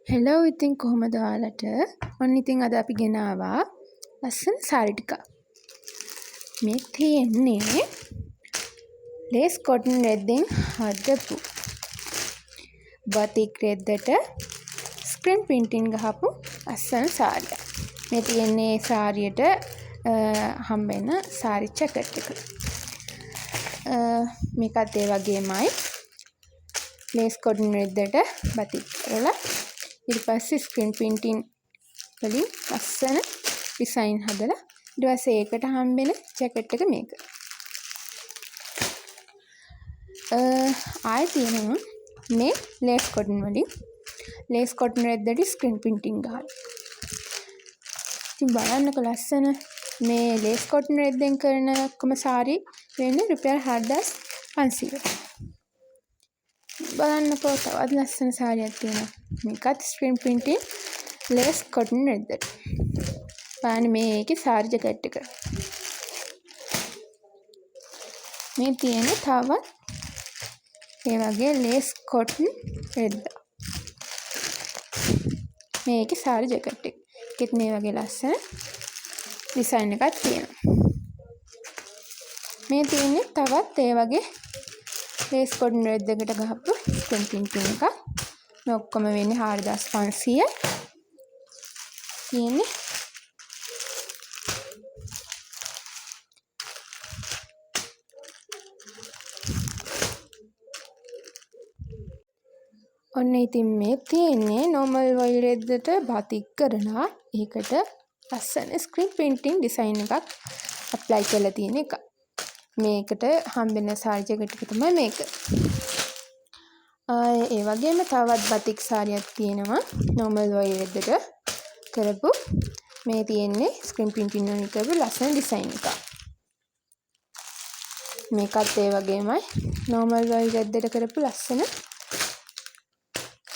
Hello ඉතින් කොහොමද ඔයාලට? ඔන්න ඉතින් අද අපි ගෙනාවා ලස්සන සාරි ටිකක්. මේ තියෙන්නේ ලේස් කොටන් රෙද්දෙන් හදපු බතික් රෙද්දට ස්ක්‍රීන් ප්‍රින්ටින් ගහපු ලස්සන සාරියක්. මේ තියෙන්නේ සාරියට හම්බෙන සාරි ජැකට් එක. මේකත් ඒ වගේමයි ලේස් කොටන් රෙද්දට බතික් කරලා ඊට පස්සේ ස්ක්‍රීන් ප්‍රින්ටින් වලින් ලස්සන ඩිසයින් හදලා ඊට පස්සේ ඒකට හම්බෙන ජැකට් එක මේක. ආයෙ තියෙනවා මේ ලේස් කොටන් වලින් ලේස් කොටන් රෙද්දට ස්ක්‍රීන් ප්‍රින්ටින් ගහලා. ඉතින් බලන්නකො ලස්සන මේ ලේස් කොටන් රෙද්දෙන් කරන ඔක්කොම සාරි වෙන්නේ රුපියල් 4500. බලන්නකෝ තවත් ලස්සන සාරියක් තියෙනවා. මේකත් ස්ක්‍රීන් ප්‍රින්ටින් ලේස් කොටන් රෙද්දට. බලන්න මේකේ සාරි ජැකට් එක. මේ තියෙන තවත් ඒ වගේ ලේස් කොටන් රෙද්ද. මේකේ සාරි ජැකට් එක. ඒකෙත් මේ වගේ ලස්සන ඩිසයින් එකක් තියෙනවා. මේ තියෙන්නේ තවත් ඒ වගේ ලේස් කොටන් රෙද්දකට ගහපු ස්ක්‍රීන් ප්‍රින්ටින් එකක්. මේ ඔක්කොම වෙන්නේ 4500. තියෙන්නේ ඔන්න ඉතින් මේ තියෙන්නේ normal වයි රෙද්දට බතික් කරලා ඒකට ලස්සන ස්ක්‍රීන් ප්‍රින්ටින් ඩිසයින් එකක් ඇප්ලයි කරලා තියෙන එක. මේකට හම්බෙන සාරි ජැකට් එක තමයි මේක. ඒ වගේම තවත් බතික් සාරියක් තියෙනවා normal වයි රෙද්දට කරපු. මේ තියෙන්නේ ස්ක්‍රීන් ප්‍රින්ටින් වලින් කරපු ලස්සන ඩිසයින් එකක්. මේකත් ඒ වගේමයි normal වයි රෙද්දට කරපු ලස්සන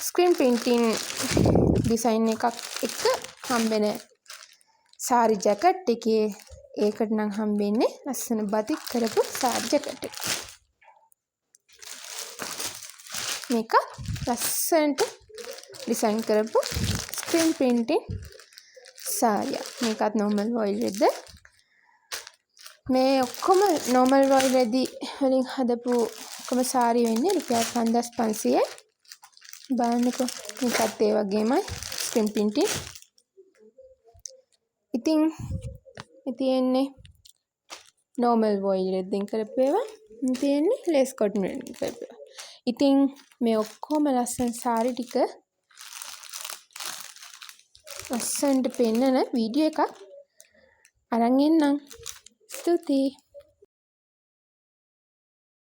ස්ක්‍රීන් ප්‍රින්ටින් ඩිසයින් එකක් එක හම්බෙන සාරි ජැකට් එකේ ඒකට නම් හම්බෙන්නේ ලස්සන බතික් කරපු සාරි ජැකට් එක. මේක ලස්සනට ඩිසයින් කරපු ස්ක්‍රීන් ප්‍රින්ටින් සාරියක්. මේකත් normal වයි රෙද්ද. මේ ඔක්කොම normal වයි රෙදි වලින් හදපු ඔක්කොම සාරි වෙන්නේ රුපියල් 5500. බලන්නකෝ මේකත් ඒ වගේමයි ස්ක්‍රීන් ප්‍රින්ටින්. ඉතින් මේ තියෙන්නේ normal වයි රෙද්දෙන් කරපු ඒවා. මේ තියෙන්නේ ලේස් කොටන් රෙද්දෙන් කරපු ඒවා. ඉතින් මේ ඔක්කොම ලස්සන සාරි ටික ලස්සනට පෙන්නන වීඩියෝ එකක් අරන් එන්නම්. ස්තුතියි.